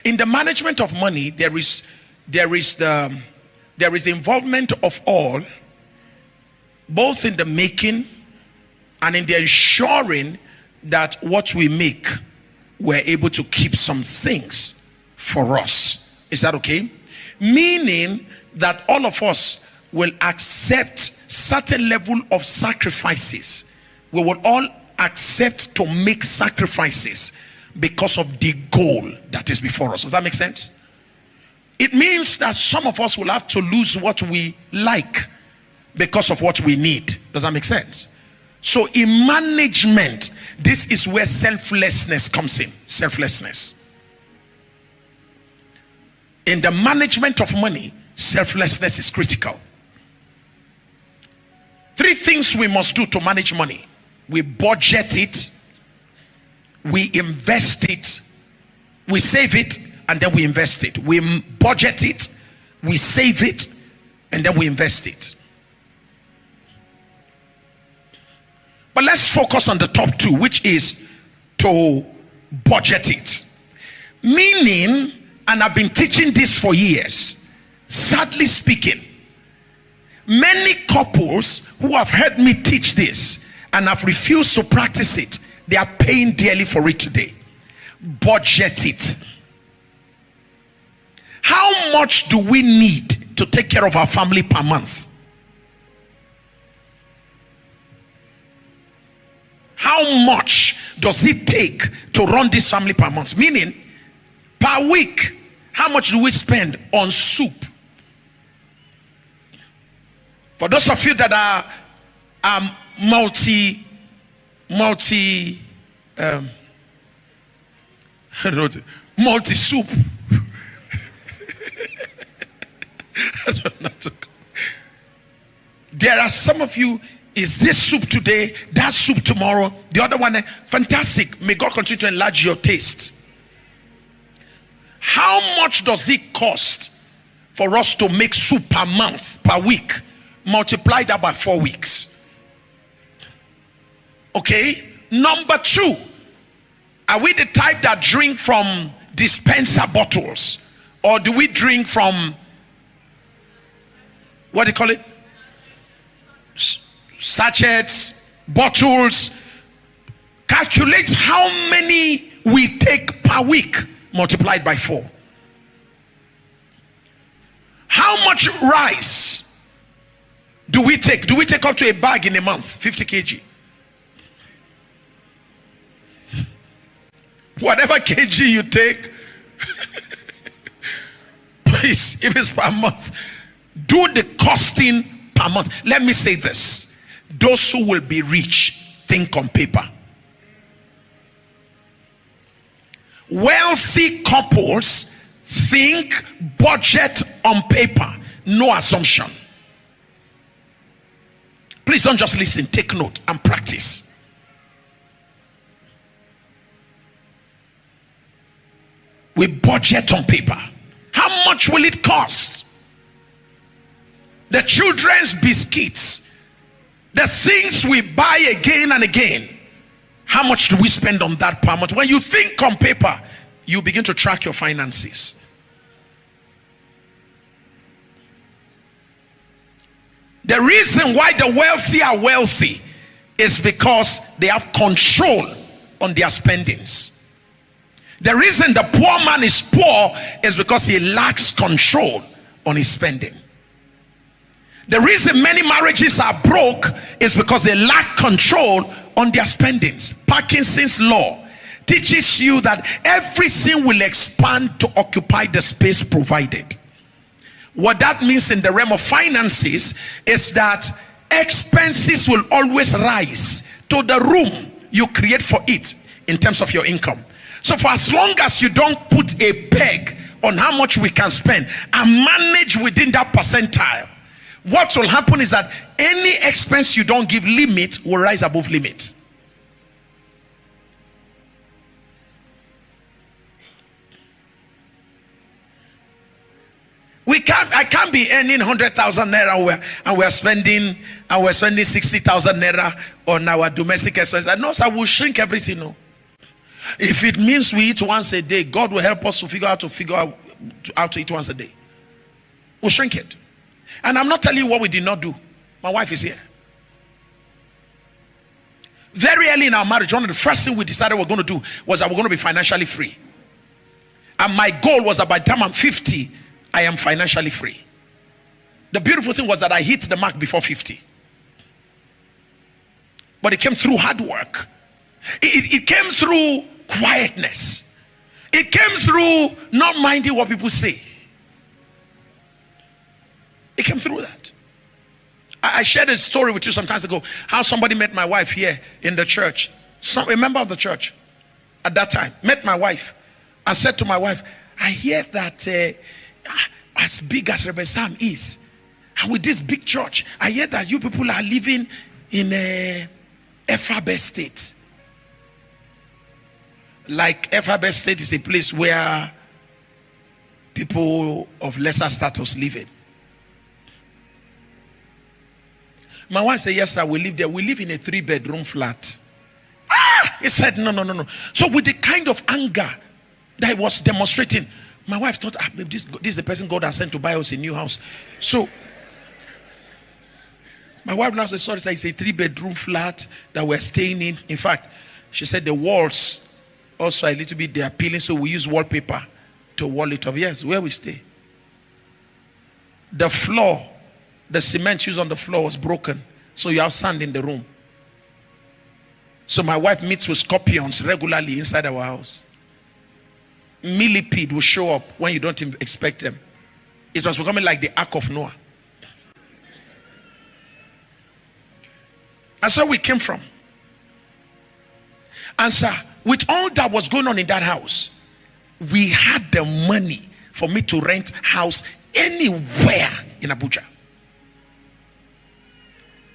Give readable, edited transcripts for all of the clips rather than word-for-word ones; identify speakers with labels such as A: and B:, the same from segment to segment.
A: In the management of money, there is the involvement of all, both in the making and in the ensuring that what we make, we're able to keep some things for us. Is that okay? Meaning that all of us will accept certain level of sacrifices. We will all accept to make sacrifices because of the goal that is before us. Does that make sense? It means that some of us will have to lose what we like because of what we need. Does that make sense? So in management, this is where selflessness comes in. Selflessness. In the management of money, selflessness is critical. 3 things we must do to manage money. We budget it, we invest it, we save it, and then we invest it. We budget it, we save it, and then we invest it. But let's focus on the top 2, which is to budget it. Meaning, and I've been teaching this for years, sadly speaking, many couples who have heard me teach this and have refused to practice it, they are paying dearly for it today. Budget it. How much do we need to take care of our family per month? How much does it take to run this family per month? Meaning, per week, how much do we spend on soup? For those of you that are multi soup. I don't know to. There are some of you, is this soup today, that soup tomorrow, the other one, fantastic. May God continue to enlarge your taste. How much does it cost for us to make soup per month, per week? Multiply that by 4 weeks. Okay. Number 2, are we the type that drink from dispenser bottles, or do we drink from, what do you call it, sachets, bottles? Calculate how many we take per week multiplied by 4. How much rice do we take? Do we take up to a bag in a month? 50 kg. Whatever kg you take, please, if it's per month, do the costing per month. Let me say this: those who will be rich think on paper. Wealthy couples think budget on paper, no assumption. Please don't just listen, take note and practice. We budget on paper. How much will it cost? The children's biscuits, the things we buy again and again, how much do we spend on that per month? When you think on paper, you begin to track your finances. The reason why the wealthy are wealthy is because they have control on their spendings. The reason the poor man is poor is because he lacks control on his spending. The reason many marriages are broke is because they lack control on their spendings. Parkinson's law teaches you that everything will expand to occupy the space provided. What that means in the realm of finances is that expenses will always rise to the room you create for it in terms of your income. So for as long as you don't put a peg on how much we can spend and manage within that percentile, what will happen is that any expense you don't give limit will rise above limit. I can't be earning 100,000 naira and we're spending 60,000 naira on our domestic expenses. No, sir, we'll shrink everything. No. If it means we eat once a day, God will help us to figure out how to eat once a day. We'll shrink it. And I'm not telling you what we did not do. My wife is here. Very early in our marriage, one of the first things we decided we're going to do was that we're going to be financially free. And my goal was that by the time I'm 50, I am financially free. The beautiful thing was that I hit the mark before 50. But it came through hard work. It came through quietness. It came through not minding what people say. It came through that. I shared a story with you some time ago, how somebody met my wife here in the church. A member of the church at that time met my wife and said to my wife, I hear that as big as Reverend Sam is, and with this big church, I hear that you people are living in Efrabe State. Like Efrabe State is a place where people of lesser status live in. My wife said, yes sir, we live there. We live in a 3-bedroom flat. He said, no. So with the kind of anger that he was demonstrating, my wife thought, maybe this is the person God has sent to buy us a new house. So my wife now said, sorry sir, it's a 3-bedroom flat that we're staying in. In fact, she said the walls also a little bit, they're peeling, so we use wallpaper to wall it up. Yes, where we stay. The floor, the cement used on the floor was broken, so you have sand in the room. So my wife meets with scorpions regularly inside our house. Millipede will show up when you don't expect them. It was becoming like the Ark of Noah. That's where we came from. And sir, with all that was going on in that house, we had the money for me to rent house anywhere in Abuja.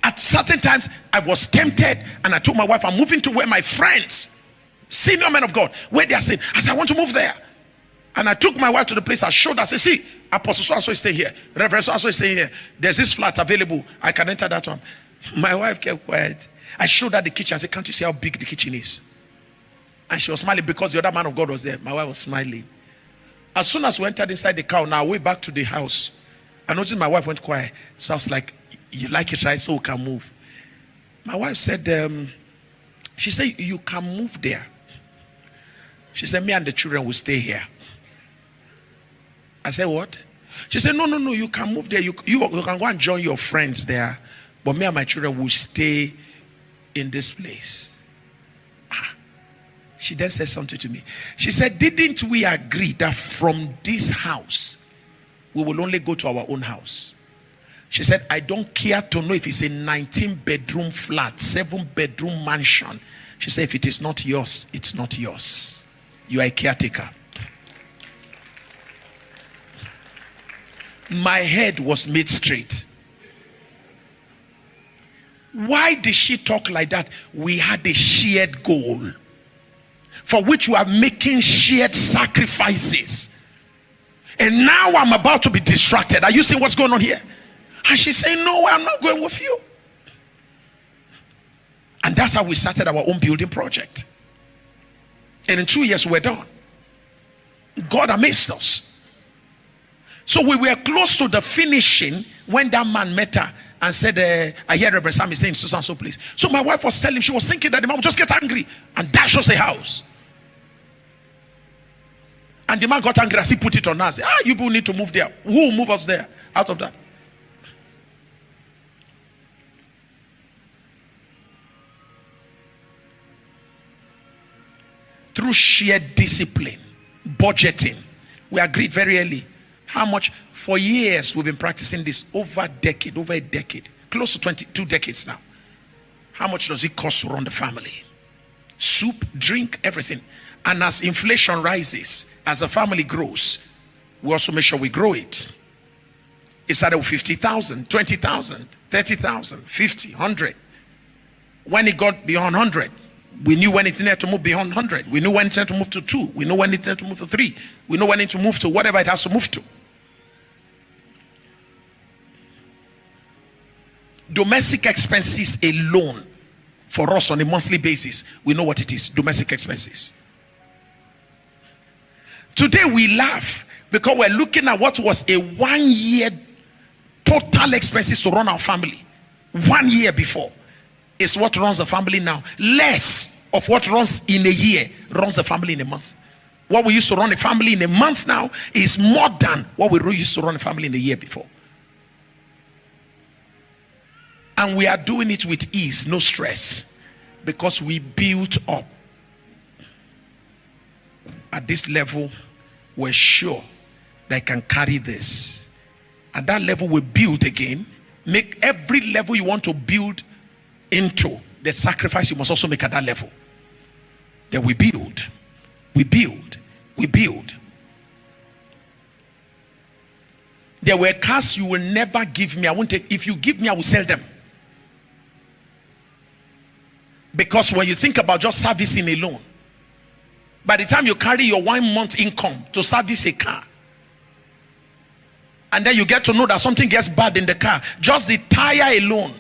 A: At certain times, I was tempted, and I told my wife, I'm moving to where my friends, senior men of God, where they are saying, I said, I want to move there. And I took my wife to the place. I showed her, I said, see, Apostle so-and-so is staying here. Reverend so-and-so is staying here. There's this flat available. I can enter that one. My wife kept quiet. I showed her the kitchen. I said, can't you see how big the kitchen is? And she was smiling because the other man of God was there. My wife was smiling. As soon as we entered inside the car, on our way back to the house, I noticed my wife went quiet. So I was like, you like it, right? So we can move. My wife said, she said, you can move there. She said, me and the children will stay here. I said, what? She said, no, you can move there. You can go and join your friends there. But me and my children will stay in this place. She then said something to me. She said, didn't we agree that from this house, we will only go to our own house? She said, I don't care to know if it's a 19-bedroom flat, 7-bedroom mansion. She said, if it is not yours, it's not yours. You are a caretaker. My head was made straight. Why did she talk like that? We had a shared goal for which we are making shared sacrifices. And now I'm about to be distracted. Are you seeing what's going on here? And she's saying, no, I'm not going with you. And that's how we started our own building project. And in 2 years, we're done. God amazed us. So we were close to the finishing when that man met her and said, I hear Reverend Sam is saying so and so place. So my wife was telling, she was thinking that the man would just get angry and dash us a house. And the man got angry as he put it on us. You people need to move there. Who will move us there out of that? Through sheer discipline, budgeting, we agreed very early how much. For years we've been practicing this, over a decade, close to 22 decades now. How much does it cost to run the family? Soup, drink, everything. And as inflation rises, as the family grows, we also make sure we grow it. It started with 50,000, 20,000, 30,000, 50, 100. When it got beyond 100, we knew when it needed to move beyond 100. We knew when it needed to move to 2. We knew when it needed to move to 3. We know when it needed to move to whatever it has to move to. Domestic expenses alone, for us on a monthly basis, we know what it is. Domestic expenses. Today we laugh because we're looking at what was a 1 year total expenses to run our family 1 year before is what runs the family now. Less of what runs in a year runs the family in a month. What we used to run a family in a month now is more than what we used to run a family in a year before. And we are doing it with ease, no stress, because we built up. At this level, we're sure that I can carry this. At that level, we build again. Make every level you want to build into the sacrifice you must also make at that level. Then we build. We build. We build. There were cars you will never give me. I won't take. If you give me, I will sell them. Because when you think about just servicing alone, by the time you carry your 1 month income to service a car, and then you get to know that something gets bad in the car, just the tire alone.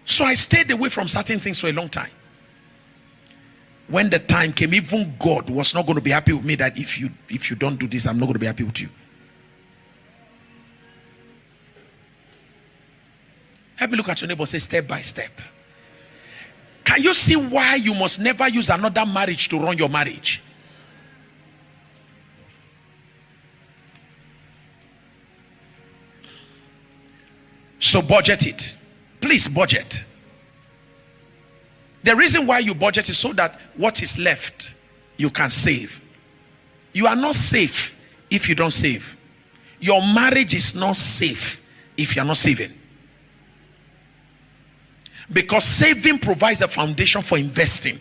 A: So I stayed away from certain things for a long time. When the time came, even God was not going to be happy with me that if you don't do this, I'm not going to be happy with you. Help me look at your neighbor, say step by step. Can you see why you must never use another marriage to run your marriage? So budget it. Please budget. The reason why you budget is so that what is left you can save. You are not safe if you don't save. Your marriage is not safe if you are not saving. Because saving provides a foundation for investing.